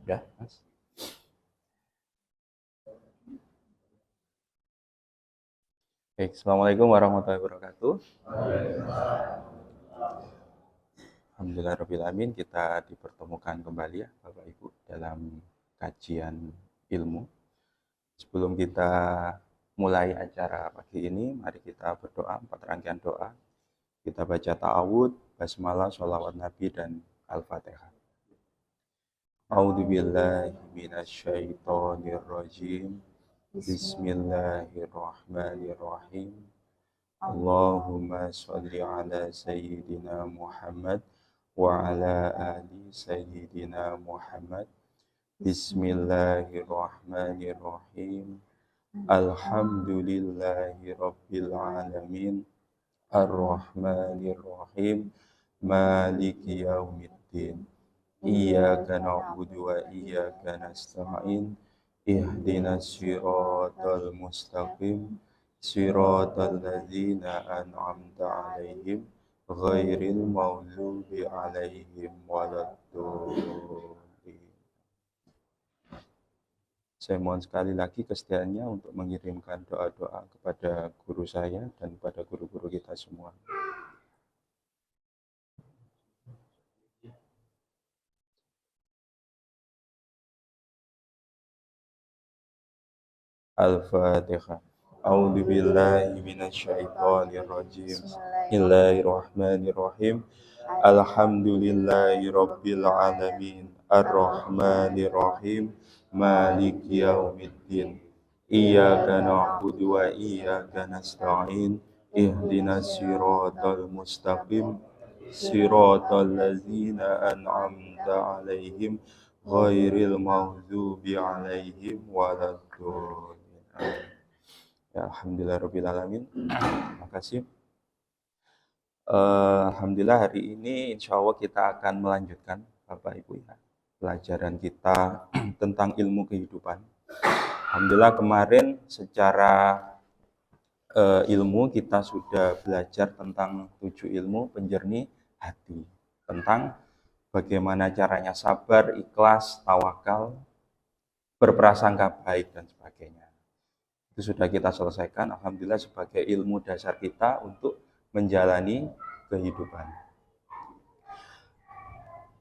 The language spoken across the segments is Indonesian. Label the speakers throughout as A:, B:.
A: Ya, Mas. Baik, Assalamualaikum warahmatullahi wabarakatuh. Alhamdulillahirrahmanirrahim, kita dipertemukan kembali ya Bapak Ibu dalam kajian ilmu. Sebelum kita mulai acara pagi ini, mari kita berdoa, 4 rangkaian doa. Kita baca ta'awud, basmalah, sholawat nabi, dan al-fatihah. A'udzubillahi minasyaitonirrajim. Bismillahirrahmanirrahim. Allahumma sholli ala sayyidina Muhammad wa ala ali sayyidina Muhammad. Bismillahirrahmanirrahim. Alhamdulillahi rabbil alamin. Ar-Rahmanir-Rahim. Maliki yaumiddin. Iyyaka na'budu wa iyyaka nasta'in. Ihdinas siratal mustaqim. Siratal ladzina an'amta 'alaihim ghairil maghdubi 'alaihim waladdallin. Saya mohon sekali lagi kesediaannya untuk mengirimkan doa-doa kepada guru saya dan kepada guru-guru kita semua. Al-Fatihah. A'udzu billahi minasyaitonir rajim. Bismillahirrahmanirrahim. Alhamdulillahirabbil alamin. Ar-Rahmanir-Rahim. Maliki yaumiddin. Iyyaka na'budu wa iyyaka nasta'in. Ihdinas siratal mustaqim. Siratal ladzina an'amta 'alaihim ghairil maghdubi 'alaihim waladdallin. Ya, alhamdulillahirabbil alamin. Terima kasih. Alhamdulillah hari ini insya Allah kita akan melanjutkan Bapak Ibu ya, pelajaran kita tentang ilmu kehidupan. Alhamdulillah kemarin secara ilmu kita sudah belajar tentang 7 ilmu penjernih hati, tentang bagaimana caranya sabar, ikhlas, tawakal, berprasangka baik dan sebagainya. Itu sudah kita selesaikan, alhamdulillah sebagai ilmu dasar kita untuk menjalani kehidupan.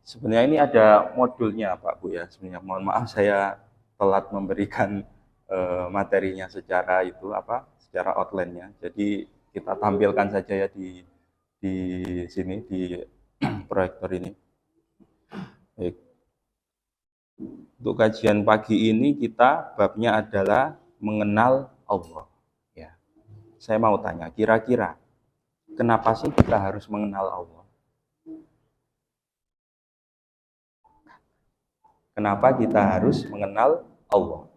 A: Sebenarnya ini ada modulnya Pak Bu ya. Sebenarnya mohon maaf saya telat memberikan materinya secara secara outline-nya. Jadi kita tampilkan saja ya di sini di proyektor ini. Baik. Untuk kajian pagi ini kita babnya adalah mengenal Allah. Ya. Saya mau tanya, kira-kira kenapa sih kita harus mengenal Allah? Kenapa kita harus mengenal Allah?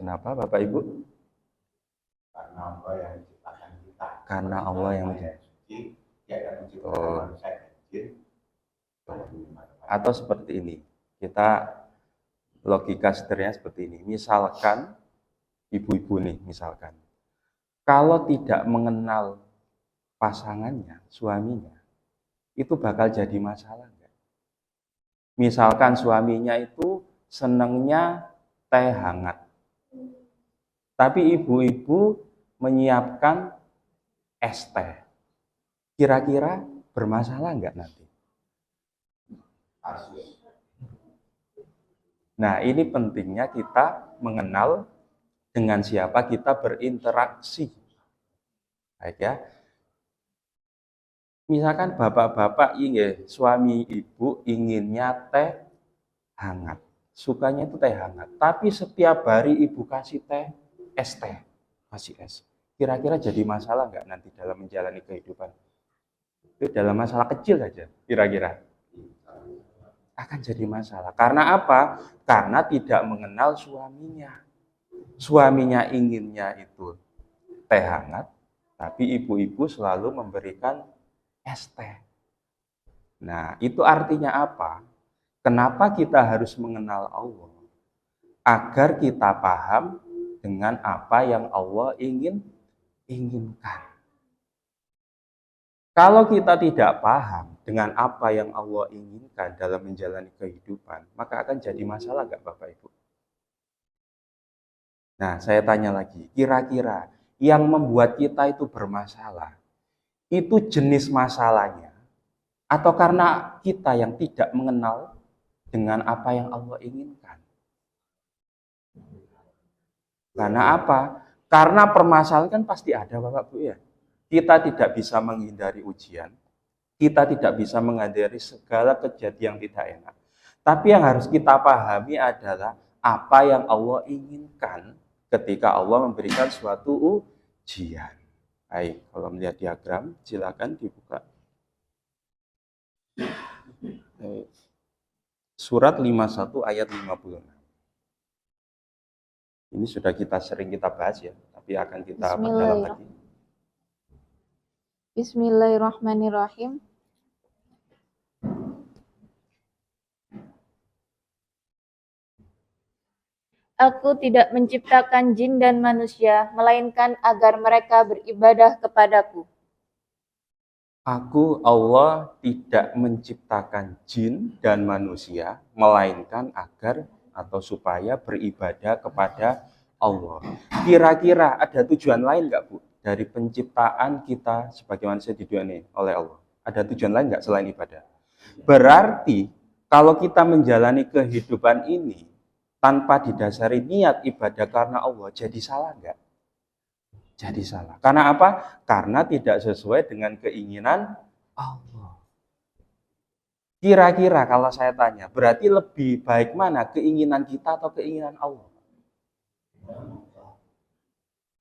A: Kenapa Bapak Ibu?
B: Karena Allah yang menciptakan kita.
A: Karena Allah yang
B: menciptakan manusia dan jin.
A: Atau seperti ini, kita logika sederhana seperti ini. Misalkan ibu-ibu nih, misalkan kalau tidak mengenal pasangannya, suaminya, itu bakal jadi masalah enggak? Misalkan suaminya itu senangnya teh hangat, tapi ibu-ibu menyiapkan es teh, kira-kira bermasalah enggak nanti? Nah, ini pentingnya kita mengenal dengan siapa kita berinteraksi. Baik ya. Misalkan bapak-bapak ingin, suami ibu inginnya teh hangat. Sukanya itu teh hangat. Tapi setiap hari ibu kasih teh, kasih es. Kira-kira jadi masalah nggak nanti dalam menjalani kehidupan? Itu dalam masalah kecil saja, kira-kira. Akan jadi masalah. Karena apa? Karena tidak mengenal suaminya. Suaminya inginnya itu teh hangat, tapi ibu-ibu selalu memberikan es teh. Nah, itu artinya apa? Kenapa kita harus mengenal Allah? Agar kita paham dengan apa yang Allah inginkan. Kalau kita tidak paham dengan apa yang Allah inginkan dalam menjalani kehidupan, maka akan jadi masalah nggak Bapak Ibu? Nah, saya tanya lagi, kira-kira yang membuat kita itu bermasalah, itu jenis masalahnya, atau karena kita yang tidak mengenal dengan apa yang Allah inginkan? Karena apa? Karena permasalahan kan pasti ada Bapak Ibu ya. Kita tidak bisa menghindari ujian, kita tidak bisa menghindari segala kejadian yang tidak enak. Tapi yang harus kita pahami adalah apa yang Allah inginkan ketika Allah memberikan suatu ujian. Baik, kalau melihat diagram, silakan dibuka. Surat 51 ayat 56. Ini sudah sering kita bahas ya, tapi akan kita perdalam lagi.
C: Bismillahirrahmanirrahim. Aku tidak menciptakan jin dan manusia, melainkan agar mereka beribadah kepadaku.
A: Aku, Allah, tidak menciptakan jin dan manusia, melainkan agar atau supaya beribadah kepada Allah. Kira-kira ada tujuan lain nggak, Bu? Dari penciptaan kita sebagai manusia di dunia ini oleh Allah. Ada tujuan lain nggak selain ibadah? Berarti kalau kita menjalani kehidupan ini tanpa didasari niat ibadah karena Allah, jadi salah nggak? Jadi salah. Karena apa? Karena tidak sesuai dengan keinginan Allah. Kira-kira kalau saya tanya, berarti lebih baik mana? Keinginan kita atau keinginan Allah?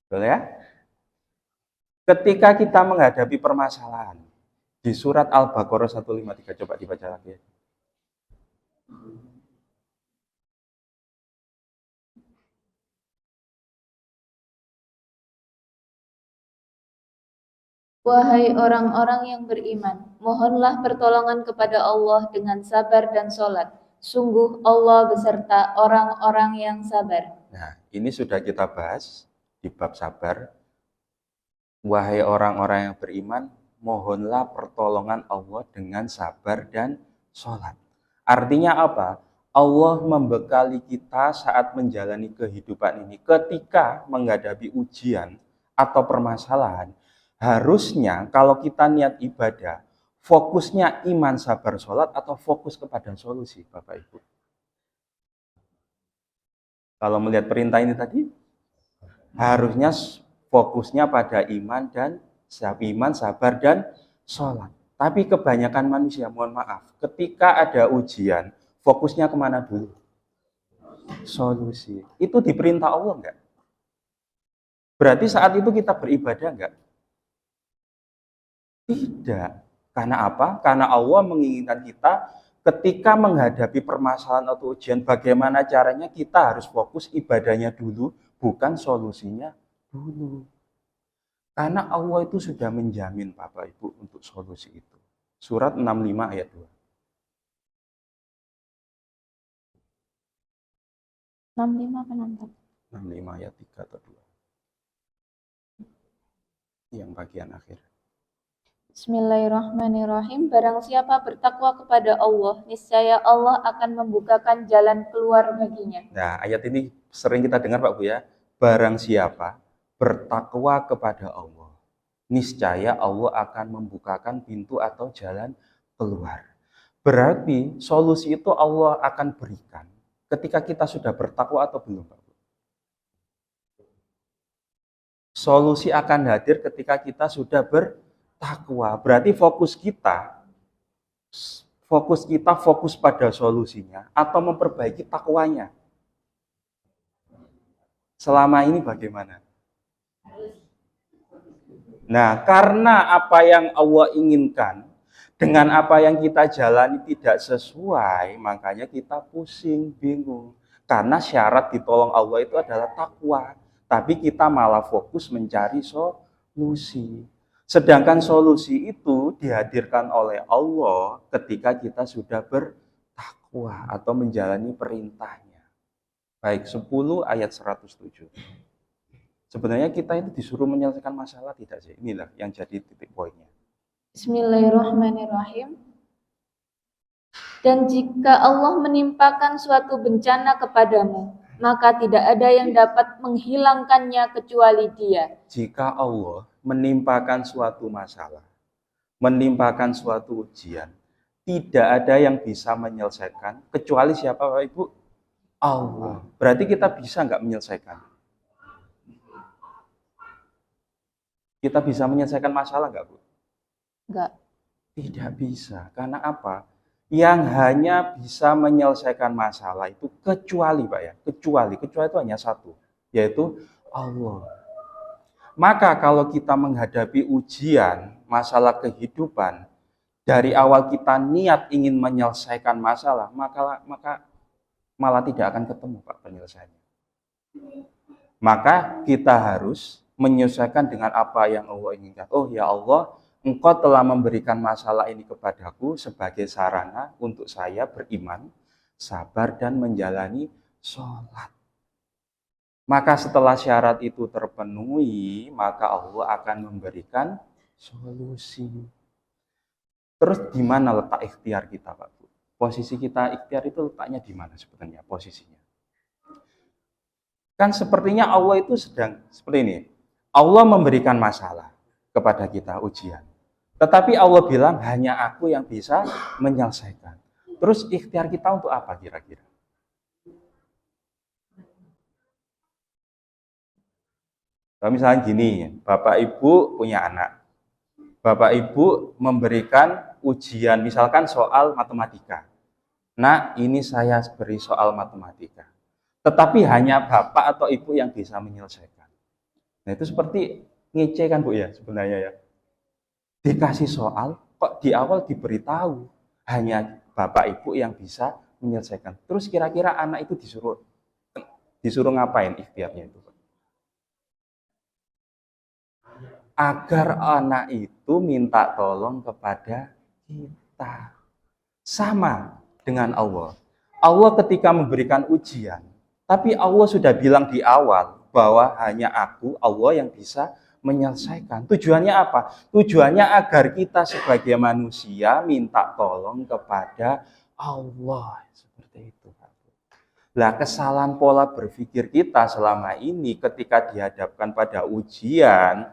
A: Betul ya? Ketika kita menghadapi permasalahan di surat Al-Baqarah 153, coba dibaca lagi.
C: Wahai orang-orang yang beriman, mohonlah pertolongan kepada Allah dengan sabar dan sholat. Sungguh Allah beserta orang-orang yang sabar.
A: Nah, ini sudah kita bahas di bab sabar. Wahai orang-orang yang beriman, mohonlah pertolongan Allah dengan sabar dan sholat. Artinya apa? Allah membekali kita saat menjalani kehidupan ini. Ketika menghadapi ujian atau permasalahan, harusnya kalau kita niat ibadah, fokusnya iman, sabar, sholat, atau fokus kepada solusi, Bapak Ibu. Kalau melihat perintah ini tadi, harusnya fokusnya pada iman, sabar, dan sholat. Tapi kebanyakan manusia, mohon maaf, ketika ada ujian, fokusnya kemana dulu? Solusi. Itu diperintah Allah enggak? Berarti saat itu kita beribadah enggak? Tidak. Karena apa? Karena Allah menginginkan kita ketika menghadapi permasalahan atau ujian, bagaimana caranya kita harus fokus ibadahnya dulu, bukan solusinya dulu. Karena Allah itu sudah menjamin Bapak Ibu untuk solusi itu. Surat 65 ayat 2.
C: 65 penonton.
A: 65 ayat 3 atau 2. Yang bagian akhir.
C: Bismillahirrahmanirrahim. Barang siapa bertakwa kepada Allah, niscaya Allah akan membukakan jalan keluar baginya.
A: Nah, ayat ini sering kita dengar Pak Bu ya. Barang siapa bertakwa kepada Allah, niscaya Allah akan membukakan pintu atau jalan keluar. Berarti solusi itu Allah akan berikan ketika kita sudah bertakwa atau belum, Pak Bu? Solusi akan hadir ketika kita sudah bertakwa. Berarti fokus kita fokus pada solusinya atau memperbaiki takwanya. Selama ini bagaimana? Nah, karena apa yang Allah inginkan dengan apa yang kita jalani tidak sesuai, makanya kita pusing, bingung. Karena syarat ditolong Allah itu adalah takwa. Tapi kita malah fokus mencari solusi. Sedangkan solusi itu dihadirkan oleh Allah ketika kita sudah bertakwa atau menjalani perintahnya. Baik, 10 ayat 107. Sebenarnya kita itu disuruh menyelesaikan masalah tidak sih? Inilah yang jadi titik poinnya.
C: Bismillahirrahmanirrahim. Dan jika Allah menimpakan suatu bencana kepadamu, maka tidak ada yang dapat menghilangkannya kecuali Dia.
A: Jika Allah menimpakan suatu masalah, menimpakan suatu ujian, tidak ada yang bisa menyelesaikan kecuali siapa Bapak Ibu? Allah. Berarti kita bisa nggak menyelesaikan? Kita bisa menyelesaikan masalah nggak, Bu?
C: Enggak.
A: Tidak bisa. Karena apa? Yang hanya bisa menyelesaikan masalah itu kecuali, Pak ya. Kecuali itu hanya satu, yaitu Allah. Maka kalau kita menghadapi ujian, masalah kehidupan, dari awal kita niat ingin menyelesaikan masalah, maka malah tidak akan ketemu, Pak, penyelesaiannya. Maka kita harus menyesuaikan dengan apa yang Allah inginkan. Oh ya Allah, Engkau telah memberikan masalah ini kepadaku sebagai sarana untuk saya beriman, sabar, dan menjalani sholat. Maka setelah syarat itu terpenuhi, maka Allah akan memberikan solusi. Terus di mana letak ikhtiar kita, Pak Bu? Posisi kita ikhtiar itu letaknya di mana sebenarnya posisinya? Kan sepertinya Allah itu sedang seperti ini. Allah memberikan masalah kepada kita, ujian. Tetapi Allah bilang hanya aku yang bisa menyelesaikan. Terus ikhtiar kita untuk apa kira-kira? Kalau misalnya gini, Bapak Ibu punya anak. Bapak Ibu memberikan ujian, misalkan soal matematika. Nah, ini saya beri soal matematika. Tetapi hanya Bapak atau Ibu yang bisa menyelesaikan. Nah, itu seperti ngece kan Bu ya sebenarnya ya. Dikasih soal, kok di awal diberitahu hanya Bapak Ibu yang bisa menyelesaikan. Terus kira-kira anak itu disuruh ngapain ikhtiarnya itu? Agar anak itu minta tolong kepada kita. Sama dengan Allah. Allah ketika memberikan ujian, tapi Allah sudah bilang di awal bahwa hanya aku, Allah, yang bisa menyelesaikan. Tujuannya apa? Tujuannya agar kita sebagai manusia minta tolong kepada Allah. Seperti itu. Lah, kesalahan pola berpikir kita selama ini ketika dihadapkan pada ujian,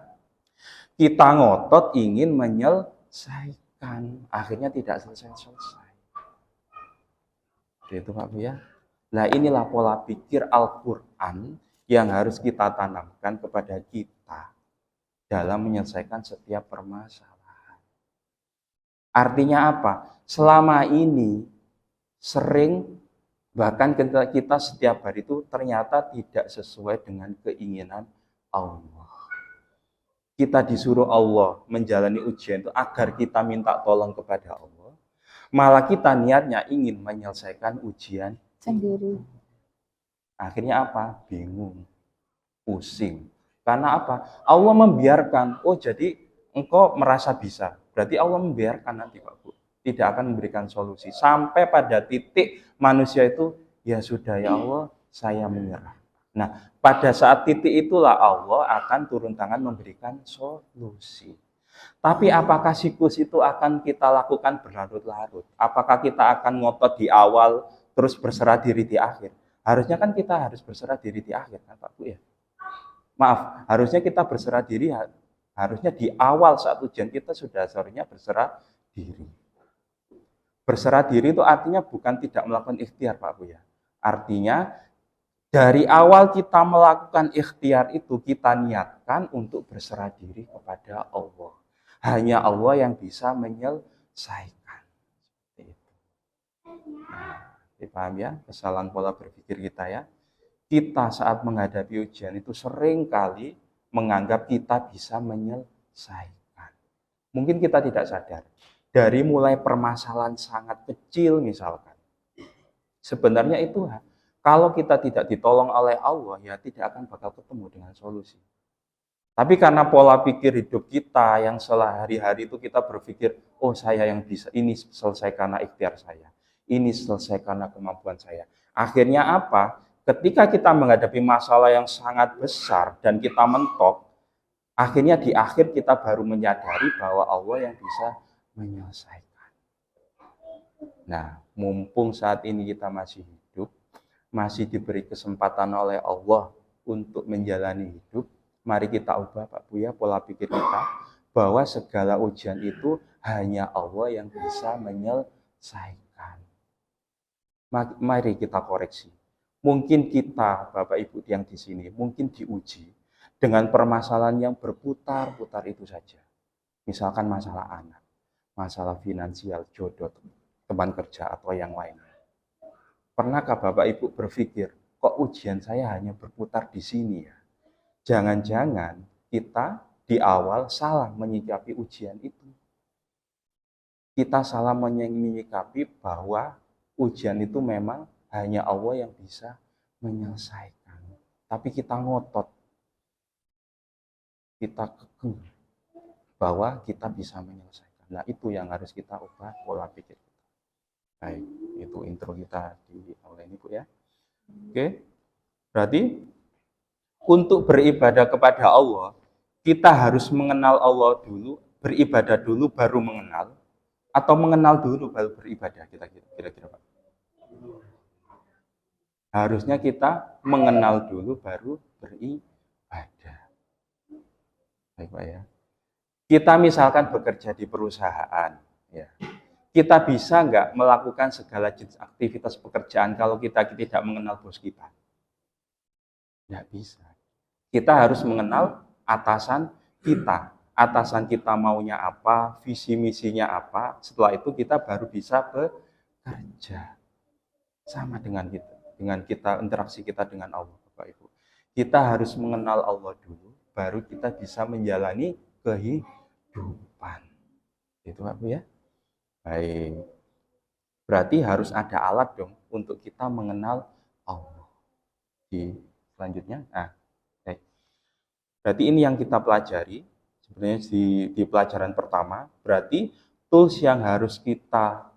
A: kita ngotot ingin menyelesaikan. Akhirnya tidak selesai-selesai. Itu Pak Bu ya. Nah, inilah pola pikir Al-Quran yang harus kita tanamkan kepada kita dalam menyelesaikan setiap permasalahan. Artinya apa? Selama ini sering, bahkan kita setiap hari itu ternyata tidak sesuai dengan keinginan Allah. Kita disuruh Allah menjalani ujian itu agar kita minta tolong kepada Allah. Malah kita niatnya ingin menyelesaikan ujian
C: Sendiri.
A: Akhirnya apa? Bingung, pusing. Karena apa? Allah membiarkan. Oh, jadi engkau merasa bisa. Berarti Allah membiarkan nanti Pak Bu. Tidak akan memberikan solusi. Sampai pada titik manusia itu, ya sudah ya Allah, saya menyerah. Nah, pada saat titik itulah Allah akan turun tangan memberikan solusi. Tapi apakah siklus itu akan kita lakukan berlarut-larut? Apakah kita akan ngotot di awal, terus berserah diri di akhir? Harusnya kan kita harus berserah diri di akhir, kan Pak Bu ya? Maaf, harusnya kita berserah diri, harusnya di awal saat ujian kita sudah seharusnya berserah diri. Berserah diri itu artinya bukan tidak melakukan ikhtiar Pak Bu ya. Artinya dari awal kita melakukan ikhtiar itu kita niatkan untuk berserah diri kepada Allah. Hanya Allah yang bisa menyelesaikan. Seperti itu. Nah, dipaham ya kesalahan pola berpikir kita ya. Kita saat menghadapi ujian itu sering kali menganggap kita bisa menyelesaikan. Mungkin kita tidak sadar. Dari mulai permasalahan sangat kecil misalkan. Sebenarnya itu kalau kita tidak ditolong oleh Allah, ya tidak akan bakal ketemu dengan solusi. Tapi karena pola pikir hidup kita yang sehari-hari itu kita berpikir, oh saya yang bisa, ini selesai karena ikhtiar saya. Ini selesai karena kemampuan saya. Akhirnya apa? Ketika kita menghadapi masalah yang sangat besar dan kita mentok, Akhirnya di akhir kita baru menyadari bahwa Allah yang bisa menyelesaikan. Nah, mumpung saat ini kita masih hidup, masih diberi kesempatan oleh Allah untuk menjalani hidup, mari kita ubah Pak Buya pola pikir kita bahwa segala ujian itu hanya Allah yang bisa menyelesaikan. Mari kita koreksi. Mungkin kita, Bapak Ibu yang di sini, mungkin diuji dengan permasalahan yang berputar-putar itu saja. Misalkan masalah anak, masalah finansial, jodoh, teman kerja, atau yang lainnya. Pernahkah Bapak Ibu berpikir, kok ujian saya hanya berputar di sini ya? Jangan-jangan kita di awal salah menyikapi ujian itu. Kita salah menyikapi bahwa ujian itu memang hanya Allah yang bisa menyelesaikan. Tapi kita ngotot, kita kekeh bahwa kita bisa menyelesaikan. Nah, itu yang harus kita ubah pola pikir kita. Baik, itu intro kita di awal ini Bu ya. Oke, berarti untuk beribadah kepada Allah, kita harus mengenal Allah dulu, beribadah dulu baru mengenal, atau mengenal dulu baru beribadah, kira-kira Pak. Harusnya kita mengenal dulu baru beribadah. Baik Pak ya. Kita misalkan bekerja di perusahaan, ya. Kita bisa nggak melakukan segala jenis aktivitas pekerjaan kalau kita tidak mengenal bos kita? Nggak bisa. Kita harus mengenal atasan kita. Atasan kita maunya apa, visi misinya apa. Setelah itu kita baru bisa bekerja. Sama dengan kita interaksi kita dengan Allah, Bapak Ibu. Kita harus mengenal Allah dulu, baru kita bisa menjalani kehidupan. Itu Pak Bu ya. Baik. Berarti harus ada alat dong untuk kita mengenal Allah. Di selanjutnya, baik. Berarti ini yang kita pelajari sebenarnya di pelajaran pertama. Berarti tools yang harus kita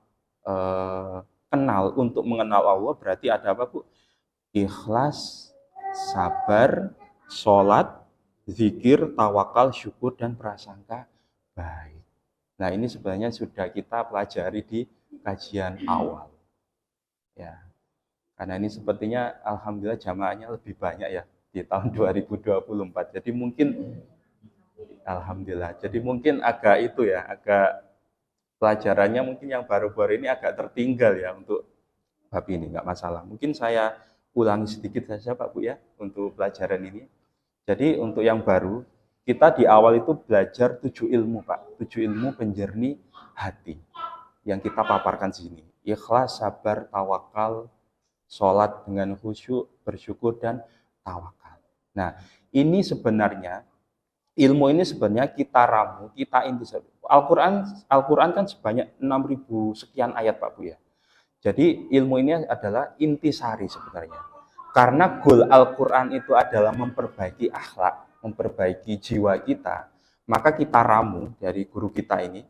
A: kenal untuk mengenal Allah berarti ada apa Bu? Ikhlas, sabar, sholat, zikir, tawakal, syukur, dan prasangka baik. Nah, ini sebenarnya sudah kita pelajari di kajian awal. Ya. Karena ini sepertinya alhamdulillah jamaahnya lebih banyak ya di tahun 2024. Jadi mungkin alhamdulillah. Jadi mungkin agak pelajarannya mungkin yang baru-baru ini agak tertinggal ya untuk bab ini, nggak masalah. Mungkin saya ulangi sedikit saja Pak Bu ya untuk pelajaran ini. Jadi untuk yang baru, kita di awal itu belajar 7 ilmu Pak, 7 ilmu penjernih hati yang kita paparkan di sini. Ikhlas, sabar, tawakal, sholat dengan khusyuk, bersyukur, dan tawakal. Nah, ini sebenarnya, ilmu ini sebenarnya kita ramu, kita inti. Al-Quran kan sebanyak 6.000 sekian ayat Pak Bu ya. Jadi ilmu ini adalah intisari sebenarnya. Karena goal Al-Quran itu adalah memperbaiki akhlak, memperbaiki jiwa kita, maka kita ramu dari guru kita ini,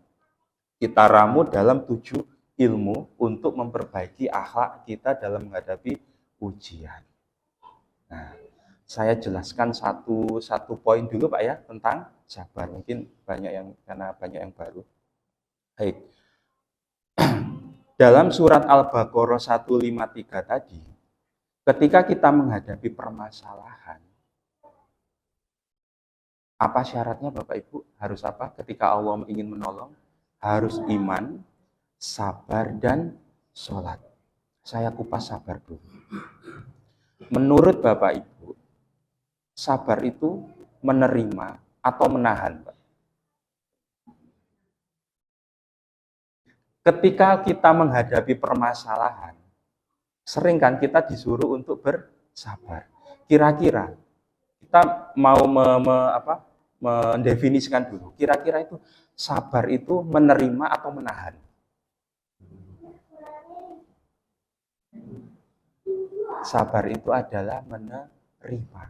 A: kita ramu dalam 7 ilmu untuk memperbaiki akhlak kita dalam menghadapi ujian. Nah, saya jelaskan satu poin dulu Pak ya tentang sabar. Mungkin karena banyak yang baru. Baik. Dalam surat Al-Baqarah 153 tadi, ketika kita menghadapi permasalahan, apa syaratnya Bapak Ibu? Harus apa? Ketika Allah ingin menolong, harus iman, sabar, dan sholat. Saya kupas sabar dulu. Menurut Bapak Ibu, sabar itu menerima atau menahan, Pak? Ketika kita menghadapi permasalahan, sering kan kita disuruh untuk bersabar. Kira-kira kita mau mendefinisikan dulu. Kira-kira itu sabar itu menerima atau menahan? Sabar itu adalah menerima.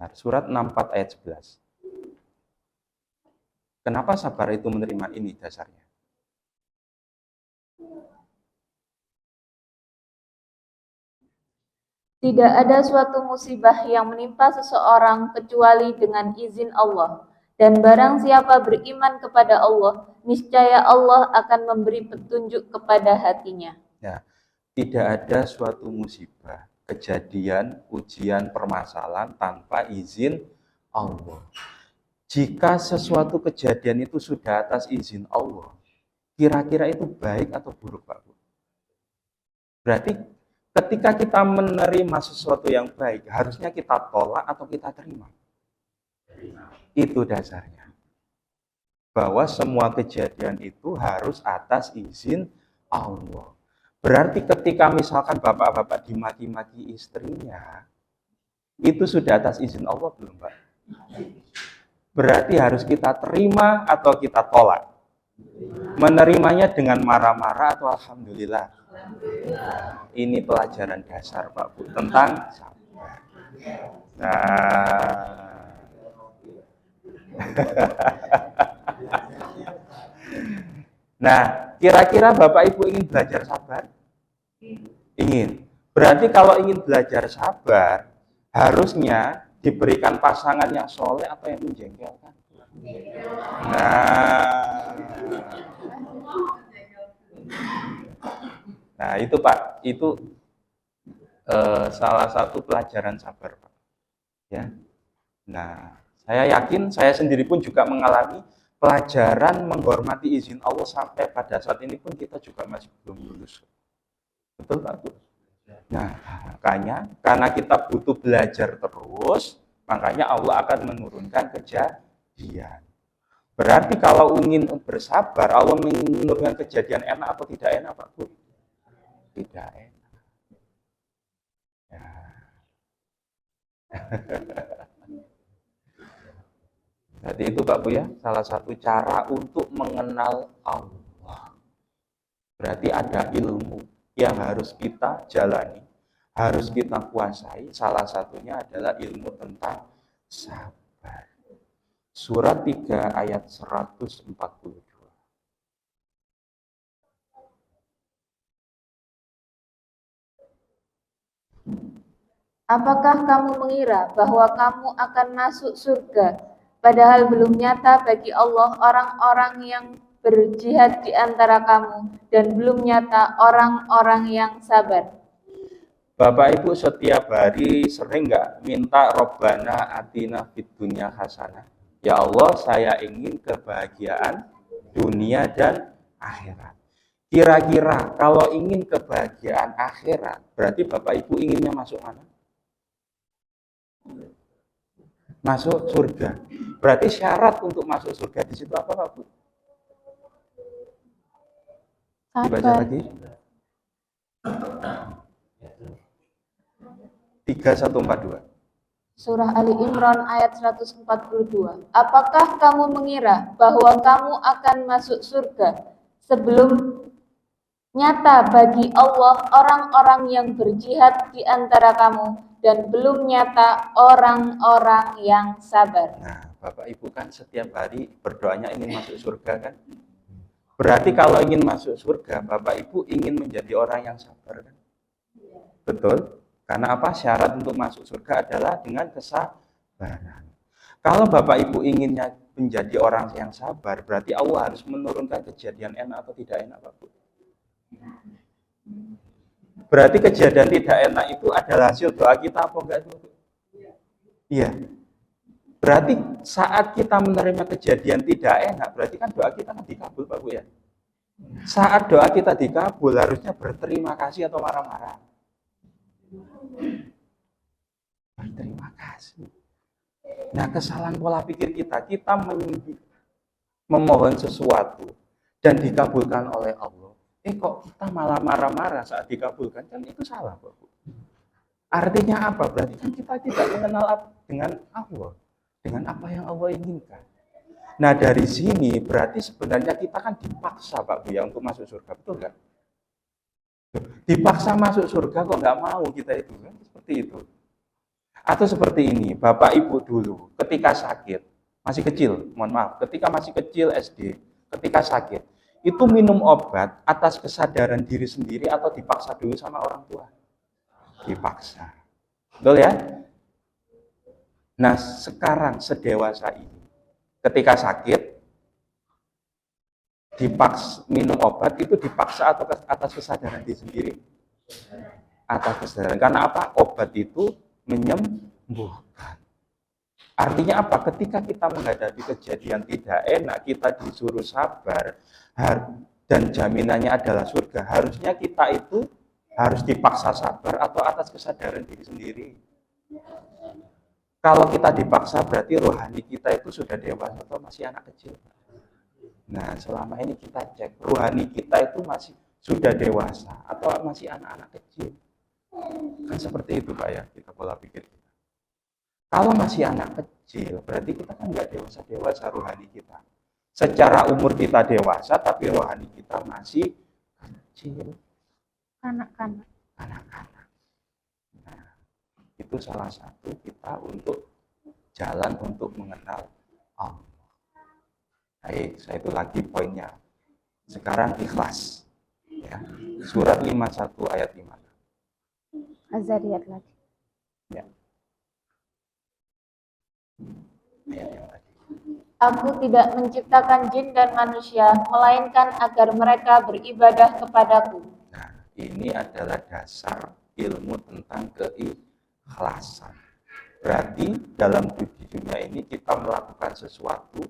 A: Nah, surat 64 ayat 11. Kenapa sabar itu menerima? Ini dasarnya.
C: Tidak ada suatu musibah yang menimpa seseorang kecuali dengan izin Allah. Dan barang siapa beriman kepada Allah, niscaya Allah akan memberi petunjuk kepada hatinya.
A: Ya, tidak ada suatu musibah, kejadian, ujian, permasalahan tanpa izin Allah. Jika sesuatu kejadian itu sudah atas izin Allah, kira-kira itu baik atau buruk, Pak Bu? Berarti ketika kita menerima sesuatu yang baik, harusnya kita tolak atau kita terima? Itu dasarnya. Bahwa semua kejadian itu harus atas izin Allah. Berarti ketika misalkan bapak-bapak dimaki-maki istrinya, itu sudah atas izin Allah belum, Pak? Berarti harus kita terima atau kita tolak? Menerimanya dengan marah-marah atau alhamdulillah? Ini pelajaran dasar, Pak Bu, tentang sabar. Nah, nah, kira-kira Bapak Ibu ingin belajar sabar? Ingin. Berarti kalau ingin belajar sabar, harusnya diberikan pasangan yang soleh atau yang menjengkelkan? Nah, itu Pak, itu salah satu pelajaran sabar, Pak. Ya. Nah, saya yakin saya sendiri pun juga mengalami pelajaran menghormati izin Allah sampai pada saat ini pun kita juga masih belum lulus. Betul Pak Bu? Nah, makanya karena kita butuh belajar terus, makanya Allah akan menurunkan kejadian. Berarti kalau ingin bersabar, Allah menurunkan kejadian enak atau tidak enak Pak Bu? Tidak enak. Ya. Jadi itu Pak Bu ya, salah satu cara untuk mengenal Allah. Berarti ada ilmu yang harus kita jalani, harus kita kuasai. Salah satunya adalah ilmu tentang sabar. Surat 3 ayat 142.
C: Apakah kamu mengira bahwa kamu akan masuk surga, padahal belum nyata bagi Allah orang-orang yang berjihad di antara kamu, dan belum nyata orang-orang yang sabar?
A: Bapak Ibu setiap hari sering nggak minta Robbana atina fid dunya hasanah? Ya Allah, saya ingin kebahagiaan dunia dan akhirat. Kira-kira kalau ingin kebahagiaan akhirat, berarti Bapak Ibu inginnya masuk mana? Masuk surga. Berarti syarat untuk masuk surga di situ apa Pak Bu? Dibaca lagi. 3142.
C: Surah Ali Imran ayat 142. Apakah kamu mengira bahwa kamu akan masuk surga sebelum nyata bagi Allah orang-orang yang berjihad di antara kamu, dan belum nyata orang-orang yang sabar?
A: Nah, Bapak Ibu kan setiap hari berdoanya ingin masuk surga kan? Berarti kalau ingin masuk surga, Bapak Ibu ingin menjadi orang yang sabar kan? Betul? Karena apa? Syarat untuk masuk surga adalah dengan kesabaran. Kalau Bapak Ibu inginnya menjadi orang yang sabar, berarti Allah harus menurunkan kejadian enak atau tidak enak, Pak Bu? Berarti kejadian tidak enak itu adalah hasil doa kita apa enggak itu? Iya. Berarti saat kita menerima kejadian tidak enak, berarti kan doa kita kan dikabul, Pak Bu ya. Saat doa kita dikabul, harusnya berterima kasih atau marah-marah? Berterima kasih. Nah, kesalahan pola pikir kita memohon sesuatu dan dikabulkan oleh Allah. Kok kita malah marah-marah saat dikabulkan? Kan itu salah, Pak Bu. Artinya apa? Berarti kan kita tidak mengenal dengan Allah, dengan apa yang Allah inginkan. Nah, dari sini berarti sebenarnya kita kan dipaksa, Pak Bu ya, untuk masuk surga, betul nggak? Dipaksa masuk surga kok nggak mau kita itu, kan? Seperti itu. Atau seperti ini, Bapak Ibu dulu ketika sakit, masih kecil, mohon maaf, ketika masih kecil SD, ketika sakit, itu minum obat atas kesadaran diri sendiri atau dipaksa dulu sama orang tua? Dipaksa. Betul ya? Nah, sekarang sedewasa ini, ketika sakit dipaksa minum obat itu dipaksa atau atas kesadaran diri sendiri? Atas kesadaran. Karena apa? Obat itu menyembuhkan. Artinya apa? Ketika kita menghadapi kejadian tidak enak, kita disuruh sabar dan jaminannya adalah surga. Harusnya kita itu harus dipaksa sabar atau atas kesadaran diri sendiri. Kalau kita dipaksa berarti rohani kita itu sudah dewasa atau masih anak kecil. Nah, selama ini kita cek rohani kita itu masih sudah dewasa atau masih anak-anak kecil. Kan seperti itu Pak ya, kita pola pikir kita. Kalau masih anak kecil, berarti kita kan nggak dewasa-dewasa rohani kita. Secara umur kita dewasa, tapi rohani kita masih kecil.
C: Anak-anak.
A: Anak-anak. Nah, itu salah satu kita untuk jalan untuk mengenal Allah. Baik, saya itu lagi poinnya. Sekarang ikhlas. Ya. Surat 51 ayat 5.
C: Az-Zariyat lagi.
A: Ya. Ayat yang tadi.
C: Aku tidak menciptakan jin dan manusia, melainkan agar mereka beribadah kepadaku.
A: Nah, ini adalah dasar ilmu tentang keikhlasan. Berarti dalam dunia ini kita melakukan sesuatu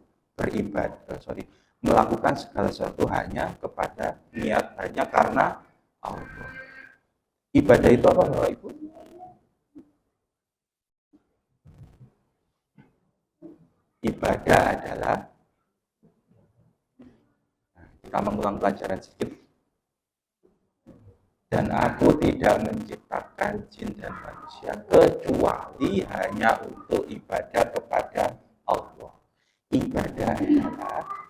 A: melakukan segala sesuatu hanya kepada niat, hanya karena Allah. Ibadah itu apa Bapak Ibu? Ibadah adalah, kita mengulang pelajaran sedikit. Dan aku tidak menciptakan jin dan manusia kecuali hanya untuk ibadah kepada Allah. Ibadah adalah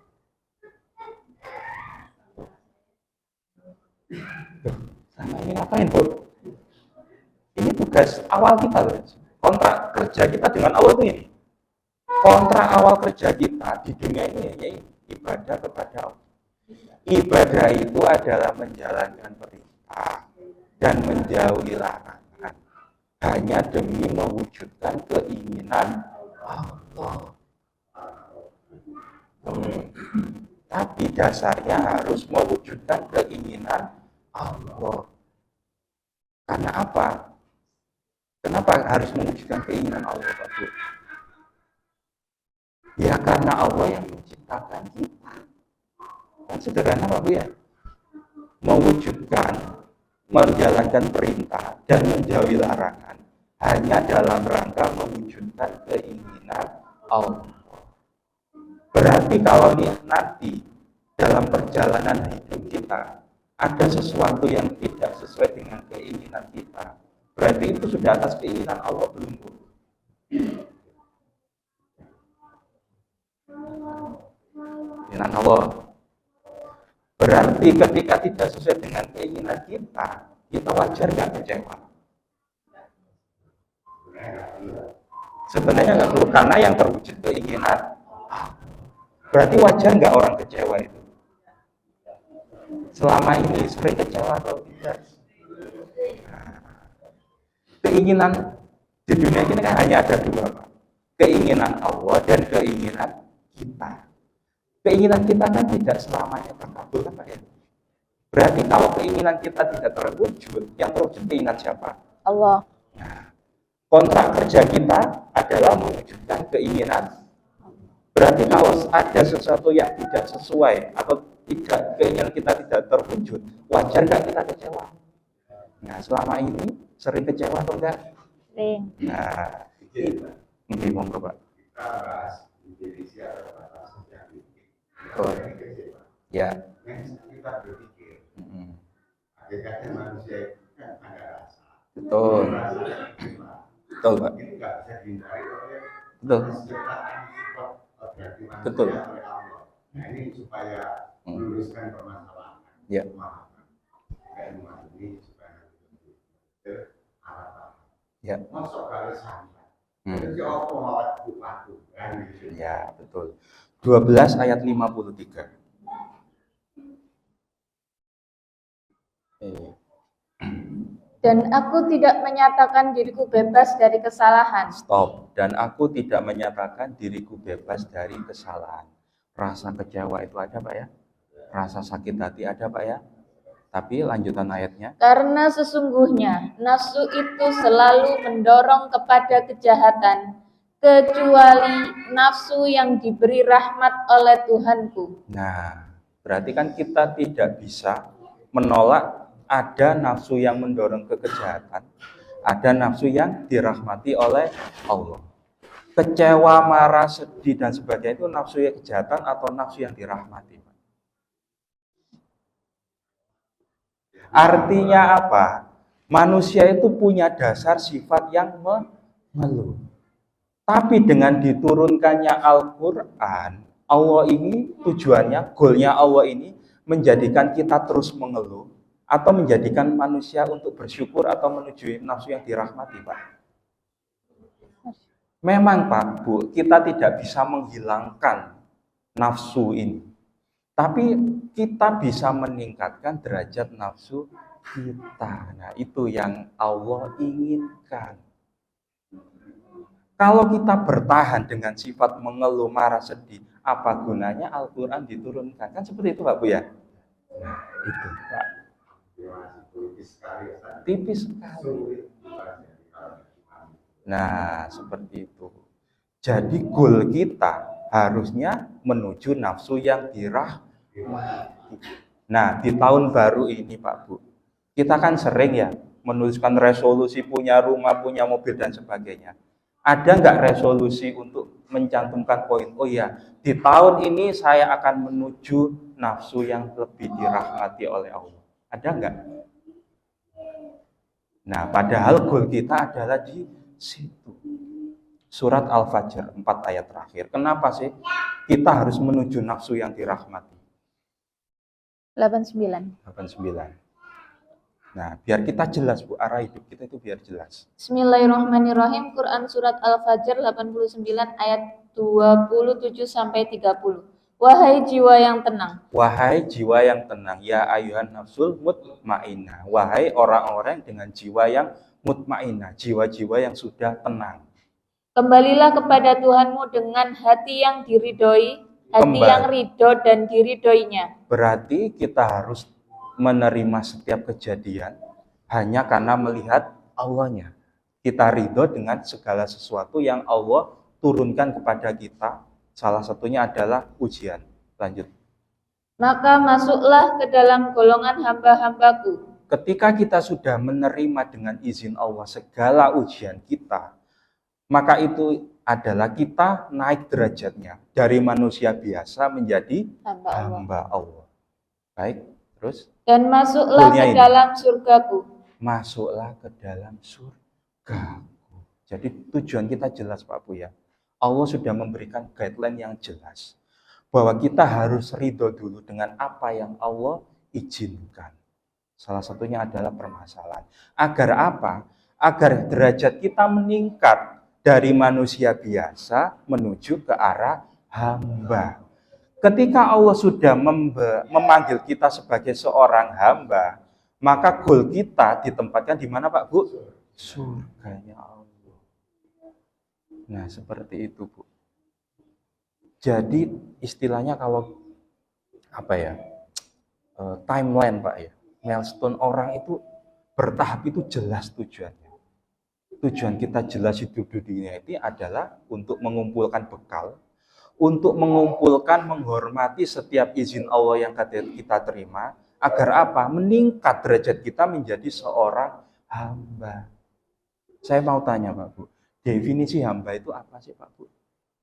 A: sama ini ngapain Bu? Ini tugas awal kita loh. Kontrak kerja kita dengan Allah itu ini. Kontrak awal kerja kita di dunia ini yaitu ibadah kepada Allah. Ibadah itu adalah menjalankan perintah dan menjauhi larangan hanya demi mewujudkan keinginan Allah. Tapi dasarnya harus mewujudkan keinginan Allah. Karena apa? Kenapa harus mewujudkan keinginan Allah, Pak Bu? Ya karena Allah yang menciptakan kita. Kan sederhana Pak Bu ya. Mewujudkan, menjalankan perintah dan menjauhi larangan hanya dalam rangka mewujudkan keinginan Allah. Berarti kalau nanti dalam perjalanan hidup kita ada sesuatu yang tidak sesuai dengan keinginan kita, berarti itu sudah atas keinginan Allah belum? Keinginan Allah. Berarti ketika tidak sesuai dengan keinginan kita wajar nggak kecewa? Sebenarnya nggak perlu, karena yang terwujud keinginan. Berarti wajar nggak orang kecewa itu? Selama ini sering kecewa atau tidak? Keinginan di dunia ini kan hanya ada dua, Pak. Keinginan Allah dan keinginan kita. Keinginan kita kan tidak selamanya terkabul, kan Pak ya? Berarti kalau keinginan kita tidak terwujud, yang terwujud keinginan siapa?
C: Allah.
A: Nah, kontrak kerja kita adalah mewujudkan keinginan. Berarti kalau ada sesuatu yang tidak sesuai atau tidak keinginan kita tidak terwujud, wajar nggak kita kecewa? Nah, selama ini sering kecewa atau enggak?
C: Sering.
A: Nah, ini monggo Pak.
B: Kita bahas Indonesia adalah sejak
A: Oh, ya.
B: Kita berpikir, hakikatnya manusia itu kan ada rasa.
A: Betul. Betul Pak.
B: Ini nggak bisa dihindari oleh
A: Betul.
B: ciptaan sifat berarti manusia
A: Betul.
B: oleh Allah. Nah ini supaya meluruskan permasalahan.
A: Ya.
B: Pemahaman. Keilmuan ini supaya nanti arah.
A: Ya.
B: Masuk kali sampai. Jadi apa mau aku kan gitu.
A: Ya, betul. 12 ayat 53.
C: Dan aku tidak menyatakan diriku bebas dari kesalahan.
A: Stop. dan aku tidak menyatakan diriku bebas dari kesalahan. Rasa kecewa itu ada Pak ya, rasa sakit hati ada Pak ya. Tapi lanjutan ayatnya,
C: Karena sesungguhnya nafsu itu selalu mendorong kepada kejahatan, kecuali nafsu yang diberi rahmat oleh Tuhanku.
A: nah berarti kan kita tidak bisa menolak ada nafsu yang mendorong ke kejahatan, ada nafsu yang dirahmati oleh Allah. Kecewa, marah, sedih dan sebagainya itu nafsu yang kejahatan atau nafsu yang dirahmati. Artinya apa? Manusia itu punya dasar sifat yang mengeluh. Tapi dengan diturunkannya Al-Quran, Allah ini tujuannya, goalnya Allah ini menjadikan kita terus mengeluh atau menjadikan manusia untuk bersyukur atau menuju nafsu yang dirahmati, Pak. Memang Pak, Bu, kita tidak bisa menghilangkan nafsu ini. Tapi kita bisa meningkatkan derajat nafsu kita. Nah, itu yang Allah inginkan. Kalau kita bertahan dengan sifat mengeluh, marah, sedih, apa gunanya Al-Quran diturunkan? Kan seperti itu Pak Bu ya? Nah, itu Pak. Tipis sekali. Nah, seperti itu. Jadi goal kita harusnya menuju nafsu yang dirahmati. Nah, di tahun baru ini Pak Bu, kita kan sering ya menuliskan resolusi punya rumah, punya mobil dan sebagainya. Ada nggak resolusi untuk mencantumkan poin, oh ya, di tahun ini saya akan menuju nafsu yang lebih dirahmati oleh Allah. Ada nggak? Nah, padahal goal kita adalah di situ. Surat Al-Fajr 4 ayat terakhir. Kenapa sih kita harus menuju nafsu yang dirahmati?
C: 89.
A: Nah, biar kita jelas Bu, arah hidup kita itu biar jelas.
C: Bismillahirrahmanirrahim. Quran surat Al-Fajr 89 ayat 27 sampai 30. Wahai jiwa yang tenang.
A: Wahai jiwa yang tenang, ya ayuhan nafsul mutmainnah. Wahai orang-orang dengan jiwa yang mutmainnah, jiwa-jiwa yang sudah tenang.
C: Kembalilah kepada Tuhanmu dengan hati yang diridhoi, hati yang ridho dan diridhoinya.
A: Berarti kita harus menerima setiap kejadian hanya karena melihat Allahnya. Kita ridho dengan segala sesuatu yang Allah turunkan kepada kita. Salah satunya adalah ujian. Lanjut.
C: Maka masuklah ke dalam golongan hamba-hambaku.
A: Ketika kita sudah menerima dengan izin Allah segala ujian kita, maka itu adalah kita naik derajatnya dari manusia biasa menjadi hamba Allah. Baik, terus.
C: Dan masuklah ke dalam surgaku.
A: Masuklah ke dalam surgaku. Jadi tujuan kita jelas Pak Bu ya. Allah sudah memberikan guideline yang jelas. Bahwa kita harus ridho dulu dengan apa yang Allah izinkan. Salah satunya adalah permasalahan. Agar apa? Agar derajat kita meningkat dari manusia biasa menuju ke arah hamba. Ketika Allah sudah memanggil kita sebagai seorang hamba, maka goal kita ditempatkan di mana Pak Bu? Surganya Allah. Nah, seperti itu Bu. Jadi istilahnya kalau apa ya? Timeline Pak ya. Milestone orang itu bertahap itu jelas tujuannya. Tujuan kita jelas hidup di dunia ini adalah untuk mengumpulkan bekal, untuk mengumpulkan, menghormati setiap izin Allah yang kita terima, agar apa? Meningkat derajat kita menjadi seorang hamba. Saya mau tanya Pak Bu, definisi hamba itu apa sih Pak Bu?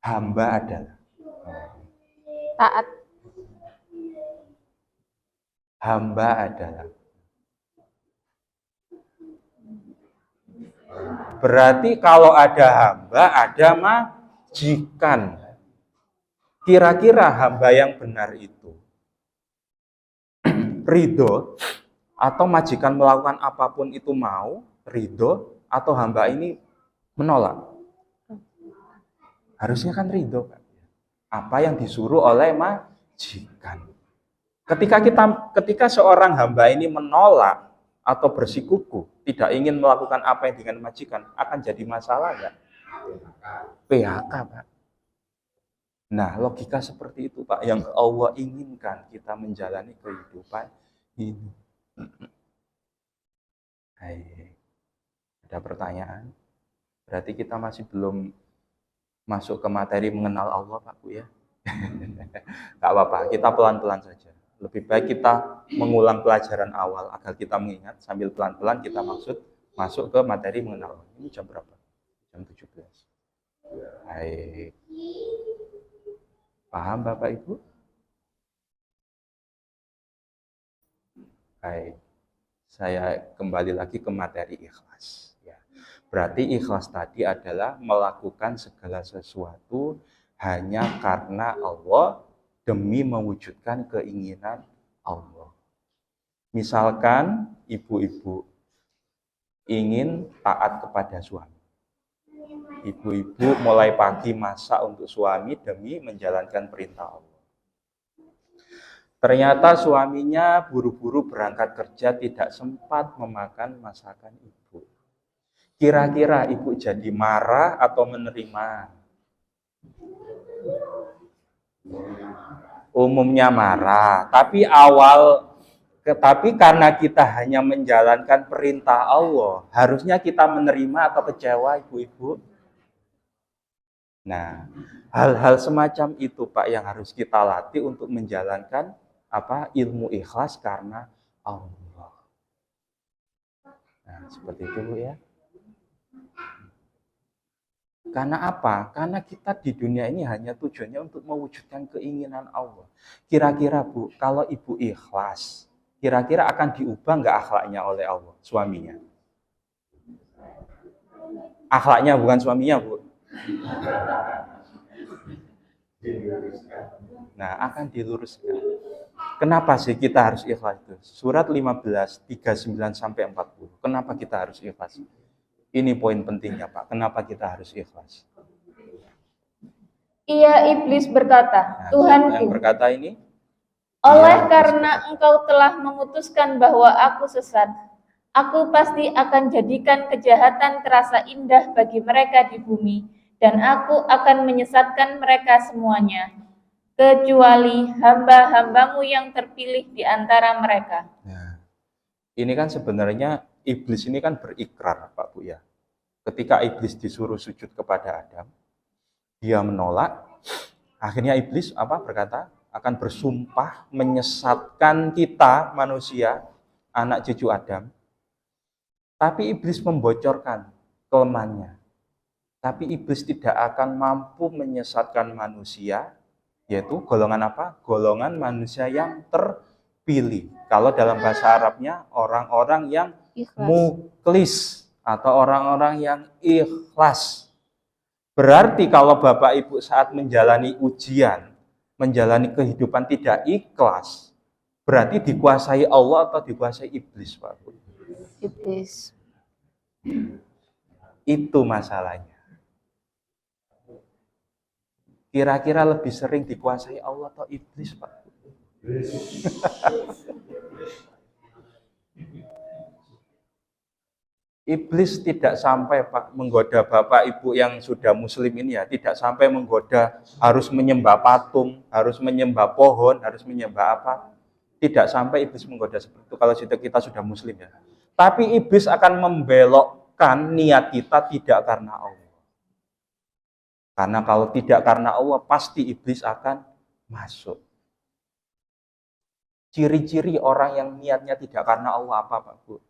A: Hamba adalah
C: taat.
A: Hamba adalah. Berarti kalau ada hamba, ada majikan. Kira-kira hamba yang benar itu ridho atau majikan melakukan apapun itu mau, ridho, atau hamba ini menolak? Harusnya kan ridho Pak. Apa yang disuruh oleh majikan. Ketika seorang hamba ini menolak atau bersikukuh, tidak ingin melakukan apa yang dengan majikan, akan jadi masalah enggak? PHK, Pak. Nah, logika seperti itu, Pak, yang Allah inginkan kita menjalani kehidupan ini. Hai, ada pertanyaan? Berarti kita masih belum masuk ke materi mengenal Allah, Pak Bu ya. Gak apa-apa, kita pelan-pelan saja. Lebih baik kita mengulang pelajaran awal agar kita mengingat, sambil pelan-pelan kita masuk ke materi mengenal Allah. Ini jam berapa? Jam 17. Baik. Paham Bapak Ibu? Baik. Saya kembali lagi ke materi ikhlas. Ya. Berarti ikhlas tadi adalah melakukan segala sesuatu hanya karena Allah demi mewujudkan keinginan Allah. Misalkan ibu-ibu ingin taat kepada suami. Ibu-ibu mulai pagi masak untuk suami demi menjalankan perintah Allah. Ternyata suaminya buru-buru berangkat kerja, tidak sempat memakan masakan ibu. Kira-kira ibu jadi marah atau menerima? Umumnya marah, tapi karena kita hanya menjalankan perintah Allah, harusnya kita menerima atau kecewa, ibu-ibu? Nah, hal-hal semacam itu, Pak, yang harus kita latih untuk menjalankan ilmu ikhlas karena Allah. Nah, seperti itu, Bu ya. Karena apa? Karena kita di dunia ini hanya tujuannya untuk mewujudkan keinginan Allah. Kira-kira, Bu, kalau ibu ikhlas, kira-kira akan diubah nggak akhlaknya oleh Allah, suaminya? Akhlaknya bukan suaminya, Bu. Nah, akan diluruskan. Kenapa sih kita harus ikhlas itu? Surat 15, 39 sampai 40. Kenapa kita harus ikhlas? Ini poin pentingnya, Pak. Kenapa kita harus ikhlas?
C: Ia iblis berkata, Tuhanku,
A: yang berkata ini,
C: karena engkau telah memutuskan bahwa aku sesat, aku pasti akan jadikan kejahatan terasa indah bagi mereka di bumi, dan aku akan menyesatkan mereka semuanya, kecuali hamba-hambamu yang terpilih di antara mereka.
A: Nah, ini kan sebenarnya iblis ini kan berikrar, Pak Bu ya. Ketika iblis disuruh sujud kepada Adam, dia menolak. Akhirnya iblis berkata? Akan bersumpah menyesatkan kita manusia, anak cucu Adam. Tapi iblis membocorkan kelemahannya. Tapi iblis tidak akan mampu menyesatkan manusia, yaitu golongan apa? Golongan manusia yang terpilih. Kalau dalam bahasa Arabnya, orang-orang yang mukhlis atau orang-orang yang ikhlas. Berarti kalau Bapak Ibu saat menjalani ujian, menjalani kehidupan tidak ikhlas, berarti dikuasai Allah atau dikuasai iblis, Pak Bu?
C: Iblis.
A: Itu masalahnya. Kira-kira lebih sering dikuasai Allah atau iblis, Pak? Iblis tidak sampai, Pak, menggoda Bapak Ibu yang sudah muslim ini ya, tidak sampai menggoda harus menyembah patung, harus menyembah pohon, harus menyembah apa. Tidak sampai iblis menggoda seperti itu kalau kita sudah muslim ya. Tapi iblis akan membelokkan niat kita tidak karena Allah. Karena kalau tidak karena Allah, pasti iblis akan masuk. Ciri-ciri orang yang niatnya tidak karena Allah apa, Pak Bu?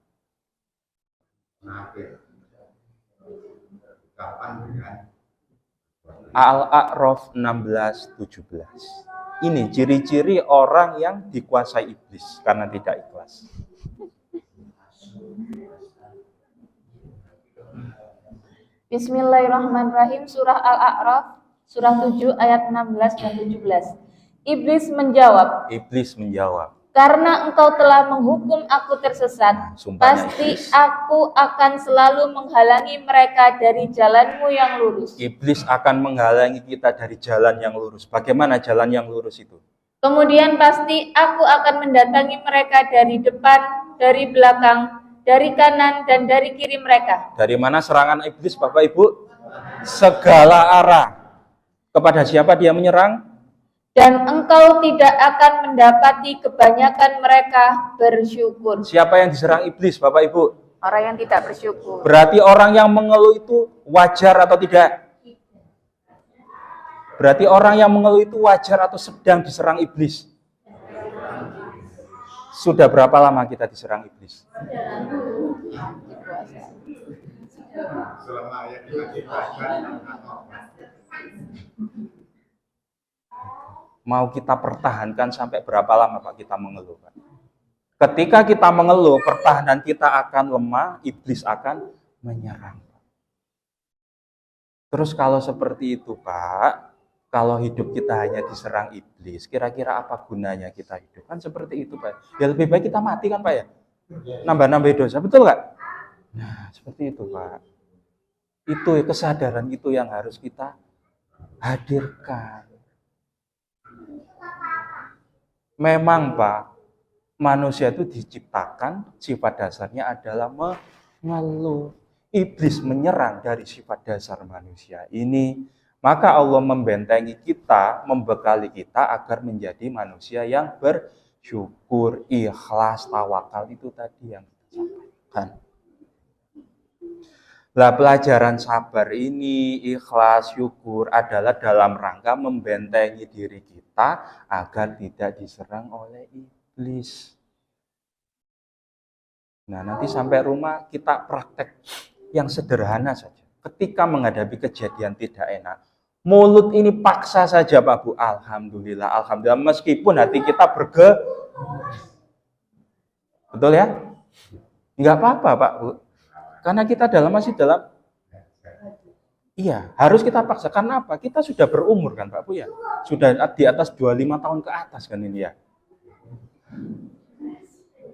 A: Al-A'raf 16-17. Ini ciri-ciri orang yang dikuasai iblis karena tidak ikhlas.
C: Bismillahirrahmanirrahim. Surah Al-A'raf, surah 7 ayat 16 dan 17. Iblis menjawab, karena engkau telah menghukum aku tersesat, pasti iblis. Aku akan selalu menghalangi mereka dari jalanmu yang lurus.
A: Iblis akan menghalangi kita dari jalan yang lurus. Bagaimana jalan yang lurus itu?
C: Kemudian pasti aku akan mendatangi mereka dari depan, dari belakang, dari kanan dan dari kiri mereka.
A: Dari mana serangan iblis, Bapak Ibu? segala arah. Kepada siapa dia menyerang?
C: Dan engkau tidak akan mendapati kebanyakan mereka bersyukur.
A: Siapa yang diserang iblis, Bapak Ibu?
C: Orang yang tidak bersyukur.
A: Berarti orang yang mengeluh itu wajar atau tidak? Berarti orang yang mengeluh itu wajar atau sedang diserang iblis? Sudah berapa lama kita diserang iblis?
B: Selama ayat dibacakan,
A: Mau kita pertahankan sampai berapa lama Pak kita mengeluh, Pak? Ketika kita mengeluh, pertahanan kita akan lemah, iblis akan menyerang. Terus kalau seperti itu, Pak, kalau hidup kita hanya diserang iblis, kira-kira apa gunanya kita hidup? Kan seperti itu, Pak. Ya lebih baik kita mati kan, Pak ya? Nambah-nambah dosa, betul nggak? Nah, seperti itu, Pak. Itu kesadaran itu yang harus kita hadirkan. Memang, Pak, manusia itu diciptakan, sifat dasarnya adalah mengeluh. Iblis menyerang dari sifat dasar manusia ini. Maka Allah membentengi kita, membekali kita agar menjadi manusia yang bersyukur, ikhlas, tawakal. Itu tadi yang kita sampaikan. Lah pelajaran sabar ini, ikhlas, syukur adalah dalam rangka membentengi diri kita agar tidak diserang oleh iblis. Nah, nanti sampai rumah kita praktek yang sederhana saja. Ketika menghadapi kejadian tidak enak, mulut ini paksa saja Pak Bu. Alhamdulillah, alhamdulillah. Meskipun hati kita betul ya? Enggak apa-apa Pak Bu. Karena kita masih dalam, iya, harus kita paksa. Karena apa? Kita sudah berumur kan Pak Bu ya? Sudah di atas 25 tahun ke atas kan ini ya.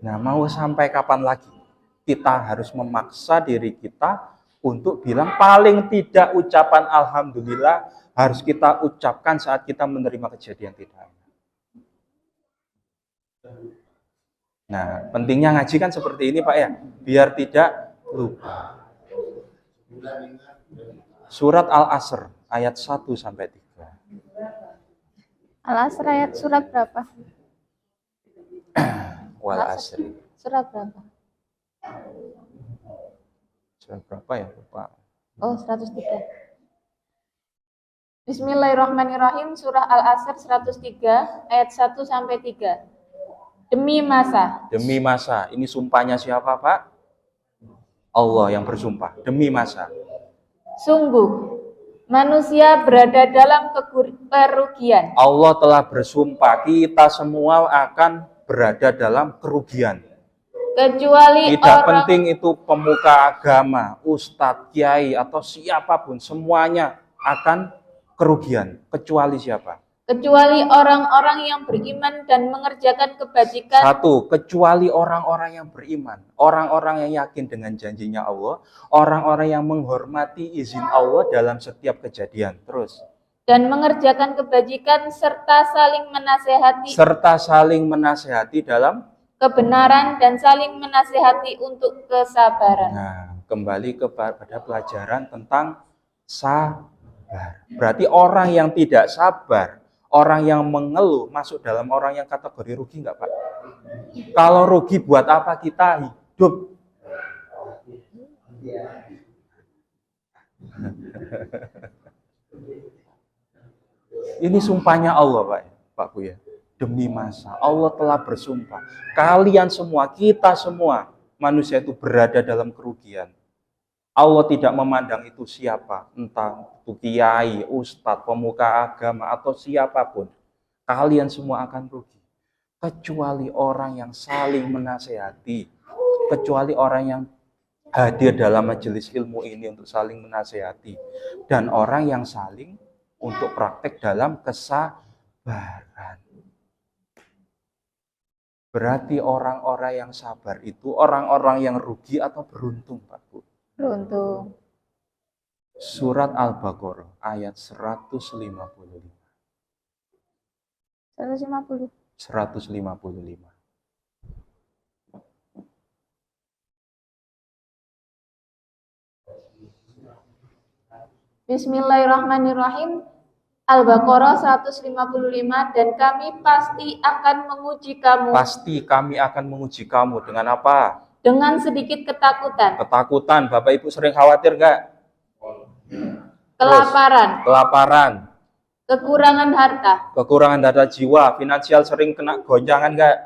A: Nah, mau sampai kapan lagi? Kita harus memaksa diri kita untuk bilang paling tidak ucapan alhamdulillah harus kita ucapkan saat kita menerima kejadian tidak enak. Nah, pentingnya ngaji kan seperti ini Pak ya, biar tidak lupa. Surat Al-Asr ayat 1 sampai 3.
C: Al-Asr ayat surat berapa?
A: Wal asri.
C: Surat berapa?
A: Surat berapa ya, Pak?
C: Oh, 103. Bismillahirrahmanirrahim. Surah Al-Asr 103 ayat 1 sampai 3. Demi masa.
A: Demi masa. Ini sumpahnya siapa, Pak? Allah yang bersumpah. Demi masa.
C: Sungguh manusia berada dalam kerugian.
A: Allah telah bersumpah kita semua akan berada dalam kerugian.
C: Kecuali
A: tidak penting itu pemuka agama, ustadz, kiai atau siapapun, semuanya akan kerugian. Kecuali siapa?
C: Kecuali orang-orang yang beriman dan mengerjakan kebajikan.
A: 1. Kecuali orang-orang yang beriman, orang-orang yang yakin dengan janjinya Allah, orang-orang yang menghormati izin Allah dalam setiap kejadian. Terus.
C: Dan mengerjakan kebajikan serta saling menasehati dalam kebenaran dan saling menasehati untuk kesabaran.
A: Nah, kembali kepada pelajaran tentang sabar. Berarti orang yang tidak sabar, orang yang mengeluh masuk dalam orang yang kategori rugi enggak, Pak? Kalau rugi buat apa kita hidup? Ini sumpahnya Allah, Pak Bu ya. Demi masa, Allah telah bersumpah. Kalian semua, kita semua, manusia itu berada dalam kerugian. Allah tidak memandang itu siapa, entah itu kiai, ustadz, pemuka agama, atau siapapun. Kalian semua akan rugi. Kecuali orang yang saling menasehati. Kecuali orang yang hadir dalam majelis ilmu ini untuk saling menasehati. Dan orang yang saling untuk praktek dalam kesabaran. Berarti orang-orang yang sabar itu orang-orang yang rugi atau beruntung, Pak Bu?
C: Beruntung.
A: Surat Al-Baqarah ayat 155. 155.
C: Bismillahirrahmanirrahim. Al-Baqarah 155, dan kami pasti akan menguji kamu
A: Pasti kami akan menguji kamu dengan apa?
C: dengan sedikit ketakutan,
A: Ketakutan. Bapak Ibu sering khawatir nggak?
C: kelaparan,
A: Kelaparan,
C: kekurangan harta,
A: kekurangan data jiwa, finansial sering kena goncangan nggak?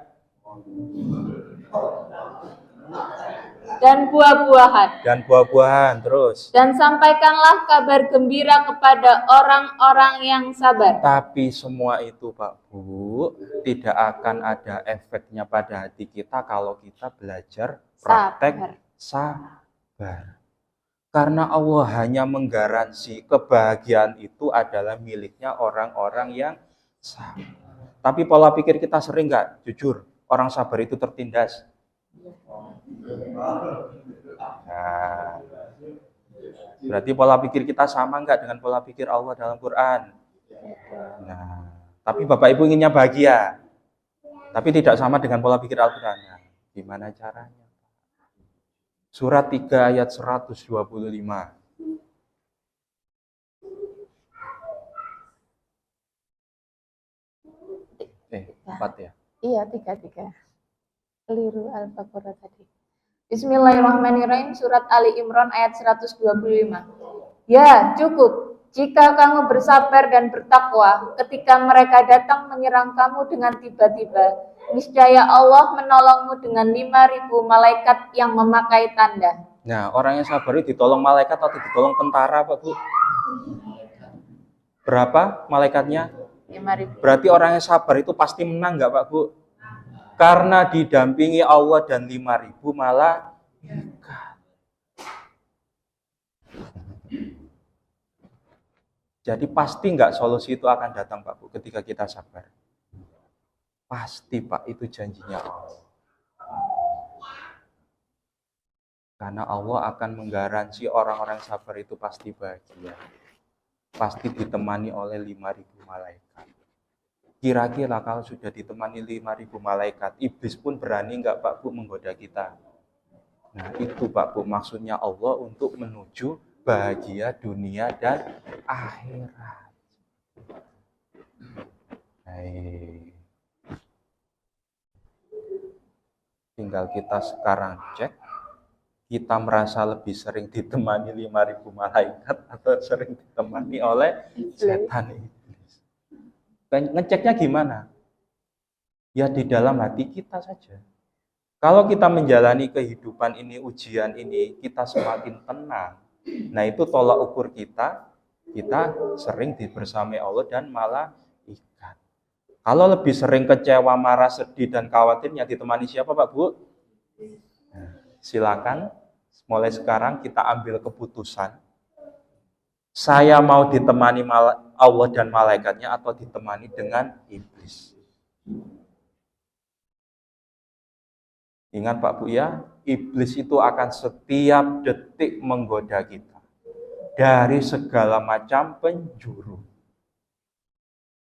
C: dan buah-buahan.
A: Dan buah-buahan terus.
C: Dan sampaikanlah kabar gembira kepada orang-orang yang sabar.
A: Tapi semua itu Pak Bu tidak akan ada efeknya pada hati kita kalau kita belajar praktek sabar. Karena Allah hanya menggaransi kebahagiaan itu adalah miliknya orang-orang yang sabar. Tapi pola pikir kita sering nggak? Jujur, orang sabar itu tertindas. Nah, berarti pola pikir kita sama nggak dengan pola pikir Allah dalam Quran? Nah, tapi Bapak Ibu inginnya bahagia, tapi tidak sama dengan pola pikir Al-Quran. Nah, gimana caranya? Surat 3 ayat 125. 4 ya?
C: Iya, 3. Keliru Al-Baqarah tadi. Bismillahirrahmanirrahim. Surat Ali Imran ayat 125. Ya, cukup. Jika kamu bersabar dan bertakwa ketika mereka datang menyerang kamu dengan tiba-tiba, niscaya Allah menolongmu dengan 5.000 malaikat yang memakai tanda.
A: Nah, orang yang sabar itu ditolong malaikat atau ditolong tentara, Pak Bu? Berapa malaikatnya?
C: 5.000.
A: Berarti orang yang sabar itu pasti menang nggak, Pak Bu? Karena didampingi Allah dan 5.000 malaikat. Jadi pasti nggak solusi itu akan datang Pak Bu ketika kita sabar. Pasti Pak, itu janjinya Allah. Karena Allah akan menggaransi orang-orang sabar itu pasti bahagia. Pasti ditemani oleh 5.000 malaikat. Kira-kira kalau sudah ditemani 5.000 malaikat, iblis pun berani nggak Pak Bu menggoda kita? Nah itu Pak Bu maksudnya Allah untuk menuju bahagia dunia dan akhirat. Hai. Tinggal kita sekarang cek, kita merasa lebih sering ditemani 5.000 malaikat atau sering ditemani oleh setan iblis. Ngeceknya gimana? Ya di dalam hati kita saja. Kalau kita menjalani kehidupan ini, ujian ini, kita semakin tenang. Nah itu tolak ukur kita sering dibersamai Allah dan malaikat. Kalau lebih sering kecewa, marah, sedih, dan khawatirnya ditemani siapa Pak Bu? Nah, silakan mulai sekarang kita ambil keputusan. Saya mau ditemani Allah dan malaikatnya atau ditemani dengan iblis. Ingat Pak Bu ya, iblis itu akan setiap detik menggoda kita dari segala macam penjuru.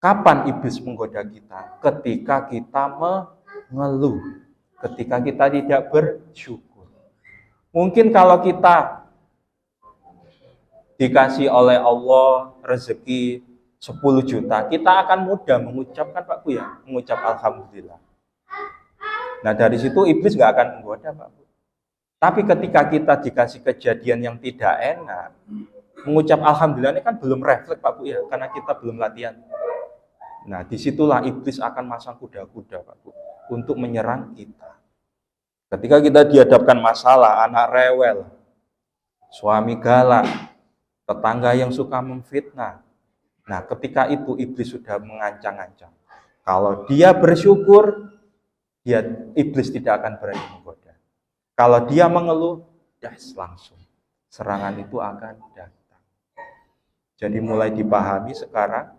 A: Kapan iblis menggoda kita? Ketika kita mengeluh, ketika kita tidak bersyukur. Mungkin kalau kita dikasih oleh Allah rezeki 10 juta, kita akan mudah mengucapkan Pak Bu ya, mengucap alhamdulillah. Nah dari situ iblis nggak akan menggoda Pak Bu. Tapi ketika kita dikasih kejadian yang tidak enak, mengucap alhamdulillah ini kan belum refleks Pak Bu ya, karena kita belum latihan. Nah disitulah iblis akan masang kuda-kuda Pak Bu untuk menyerang kita. Ketika kita dihadapkan masalah, anak rewel, suami galak, tetangga yang suka memfitnah. Nah ketika itu iblis sudah mengancang-ancang. Kalau dia bersyukur, iblis tidak akan berani menggoda. Kalau dia mengeluh, langsung serangan itu akan datang. Jadi mulai dipahami sekarang,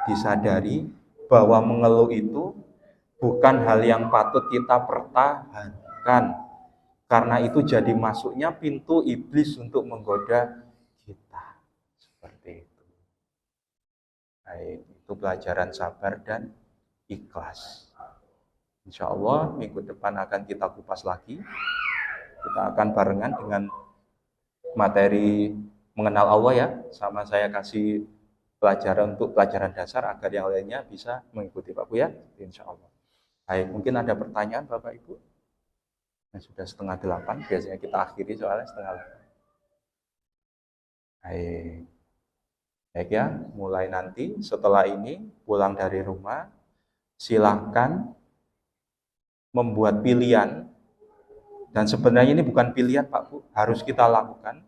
A: disadari bahwa mengeluh itu bukan hal yang patut kita pertahankan. Karena itu jadi masuknya pintu iblis untuk menggoda kita. Seperti itu. Baik, itu pelajaran sabar dan ikhlas. Insya Allah minggu depan akan kita kupas lagi. Kita akan barengan dengan materi mengenal Allah ya, sama saya kasih pelajaran untuk pelajaran dasar agar yang lainnya bisa mengikuti Pak Bu ya, insya Allah. Baik, mungkin ada pertanyaan Bapak Ibu? Nah, sudah 7:30, biasanya kita akhiri soalnya 7:30. Baik. Baik ya, mulai nanti setelah ini pulang dari rumah, silahkan membuat pilihan. Dan sebenarnya ini bukan pilihan Pak Bu, harus kita lakukan.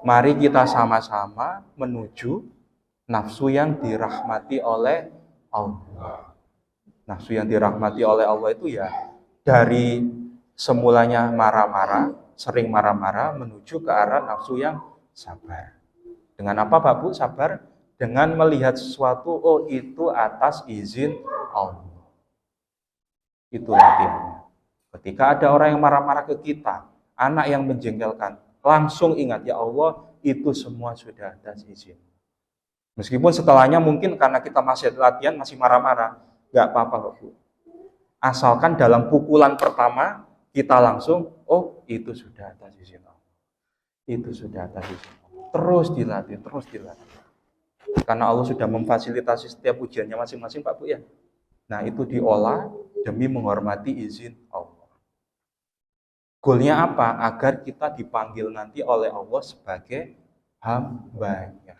A: Mari kita sama-sama menuju nafsu yang dirahmati oleh Allah. Nafsu yang dirahmati oleh Allah itu ya dari semulanya marah-marah, sering marah-marah menuju ke arah nafsu yang sabar. Dengan apa Pak Bu sabar? Dengan melihat sesuatu, oh itu atas izin Allah. Itu latihannya. Ketika ada orang yang marah-marah ke kita, anak yang menjengkelkan, langsung ingat, ya Allah, itu semua sudah atas izin. Meskipun setelahnya mungkin karena kita masih latihan, masih marah-marah, nggak apa-apa Pak Bu. Asalkan dalam pukulan pertama, kita langsung, oh itu sudah atas izin Allah. Itu sudah atas izin Allah. Terus dilatih, terus dilatih. Karena Allah sudah memfasilitasi setiap ujiannya masing-masing Pak Bu ya. Nah itu diolah demi menghormati izin Allah. Goalnya apa? Agar kita dipanggil nanti oleh Allah sebagai hambanya.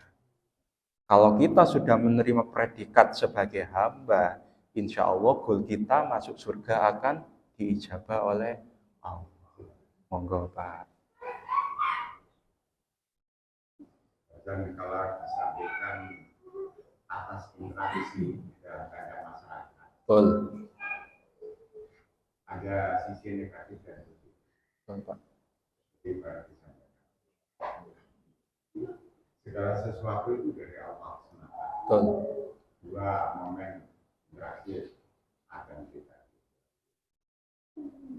A: Kalau kita sudah menerima predikat sebagai hamba, insya Allah goal kita masuk surga akan diijabah oleh Allah. Monggo Pak.
B: Dan kalau disampaikan atas interaksi dengan masyarakat,
A: Betul.
B: ada sisi negatif dan positif.
A: Pak.
B: Segala sesuatu itu dari Allah semata.
A: Betul.
B: Dua momen terakhir akan kita.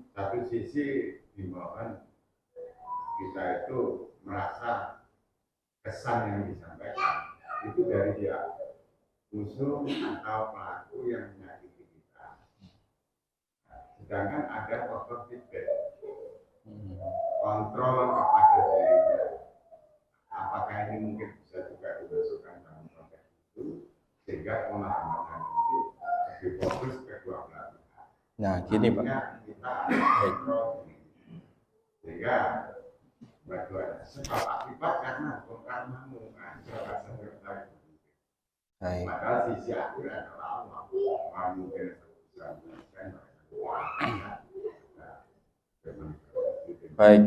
B: Satu sisi dimohon kita itu merasa kesan yang disampaikan itu dari dia musuh atau pelaku yang menyakiti kita. Sedangkan ada faktor feedback. Kontrol kepada dirinya, apakah ini mungkin bisa juga dimasukkan dalam konteks itu sehingga pemahaman itu lebih fokus ke dua belah pihak.
A: Nah gini Pak.
B: Kita kontrol sehingga bagaimana sebab akibat karena karmamu padahal sisi akhir adalah Allah mungkin bisa
A: baik.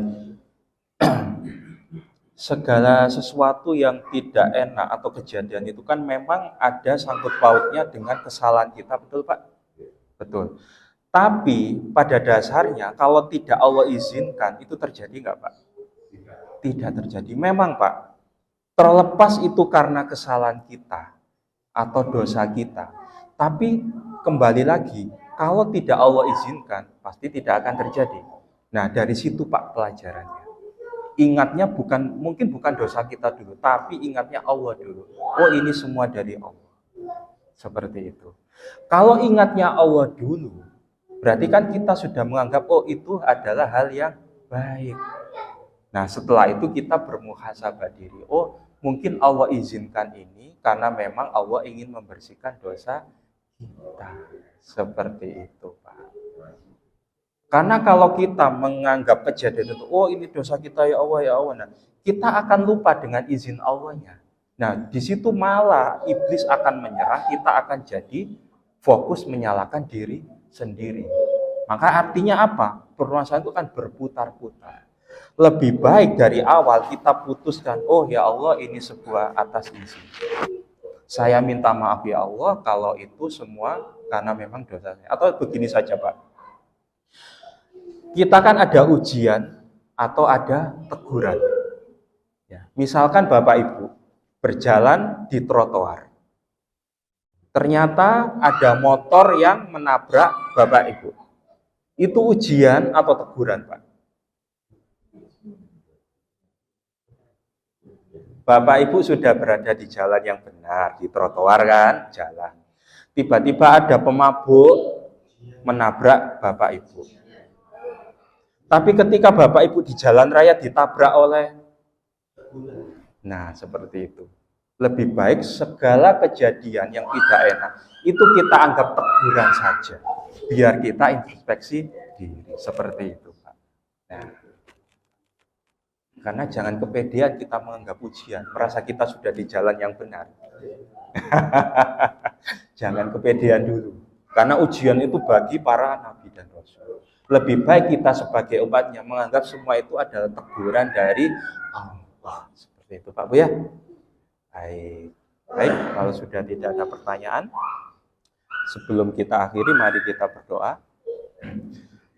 A: Segala sesuatu yang tidak enak atau kejadian itu kan memang ada sangkut pautnya dengan kesalahan kita, betul Pak? Betul. Tapi pada dasarnya kalau tidak Allah izinkan itu terjadi nggak Pak? Tidak terjadi. Memang Pak, terlepas itu karena kesalahan kita atau dosa kita. Tapi kembali lagi, kalau tidak Allah izinkan pasti tidak akan terjadi. Nah dari situ Pak pelajarannya. Ingatnya mungkin bukan dosa kita dulu, tapi ingatnya Allah dulu. Oh ini semua dari Allah. Seperti itu. Kalau ingatnya Allah dulu, berarti kan kita sudah menganggap oh itu adalah hal yang baik. Nah setelah itu kita bermuhasabah diri. Oh mungkin Allah izinkan ini karena memang Allah ingin membersihkan dosa kita. Seperti itu Pak. Karena kalau kita menganggap kejadian itu, oh ini dosa kita ya Allah, nah, kita akan lupa dengan izin Allahnya. Nah, di situ malah iblis akan menyerang, kita akan jadi fokus menyalahkan diri sendiri. Maka artinya apa? Permasalahan itu kan berputar-putar. Lebih baik dari awal kita putuskan, oh ya Allah ini sebuah atas izin. Saya minta maaf ya Allah kalau itu semua karena memang dosa saya. Atau begini saja Pak. Kita kan ada ujian atau ada teguran. Ya, misalkan Bapak Ibu berjalan di trotoar. Ternyata ada motor yang menabrak Bapak Ibu. Itu ujian atau teguran, Pak? Bapak Ibu sudah berada di jalan yang benar, di trotoar kan, jalan. Tiba-tiba ada pemabuk menabrak Bapak Ibu. Tapi ketika Bapak Ibu di jalan raya ditabrak oleh Nah, seperti itu. Lebih baik segala kejadian yang tidak enak itu kita anggap teguran saja. Biar kita introspeksi diri. Seperti itu, Pak. Nah, karena jangan kepedean kita menganggap ujian, merasa kita sudah di jalan yang benar. Jangan kepedean dulu. Karena ujian itu bagi para nabi dan rasul. Lebih baik kita sebagai umatnya menganggap semua itu adalah teguran dari Allah. Seperti itu, Pak Bu ya. Baik. Baik, kalau sudah tidak ada pertanyaan, sebelum kita akhiri mari kita berdoa.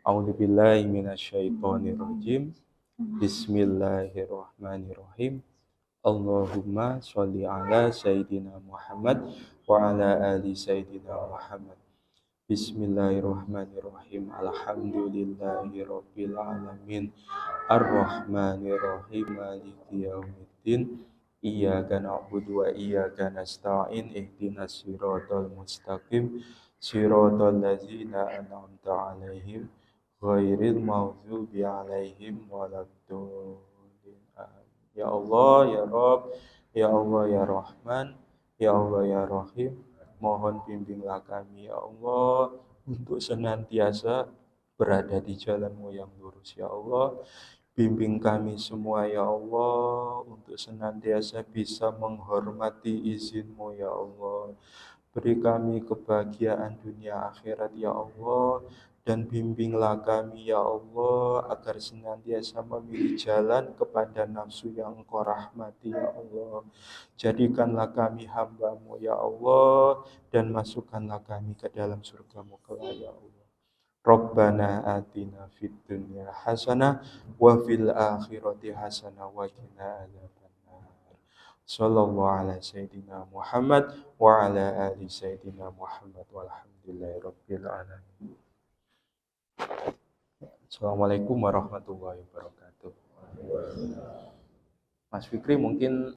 A: A'udzubillahi minasyaitonirrajim. Bismillahirrahmanirrahim. Allahumma sholli ala Sayyidina Muhammad wa ala ali Sayyidina Muhammad. Bismillahirrahmanirrahim. Alhamdulillahi rabbil alamin. Ar-Rahmanirrahim. Maliki yaumiddin. Iyyaka na'budu wa iyyaka nasta'in. Ihdinas siratal mustaqim. Siratal ladzina an'amta 'alaihim ghairil maghdubi 'alaihim waladdallin. Ya Allah, ya Rabb, ya Allah, ya Rahman, ya Allah, ya Rahim, mohon bimbinglah kami, ya Allah, untuk senantiasa berada di jalan-Mu yang lurus, ya Allah. Bimbing kami semua, ya Allah, untuk senantiasa bisa menghormati izin-Mu, ya Allah. Beri kami kebahagiaan dunia akhirat, ya Allah. Dan bimbinglah kami, ya Allah, agar senantiasa memilih jalan kepada nafsu yang Engkau rahmati, ya Allah. Jadikanlah kami hamba-Mu, ya Allah, dan masukkanlah kami ke dalam surga-Mu kelak, ya Allah. Rabbana atina fid dunya hasanah wa fil akhirati hasanah wa qina adzabannar. Sallallahu ala sayyidina Muhammad wa ala ali sayyidina Muhammad walhamdulillahi rabbil alamin. Assalamualaikum warahmatullahi wabarakatuh. Mas Fikri mungkin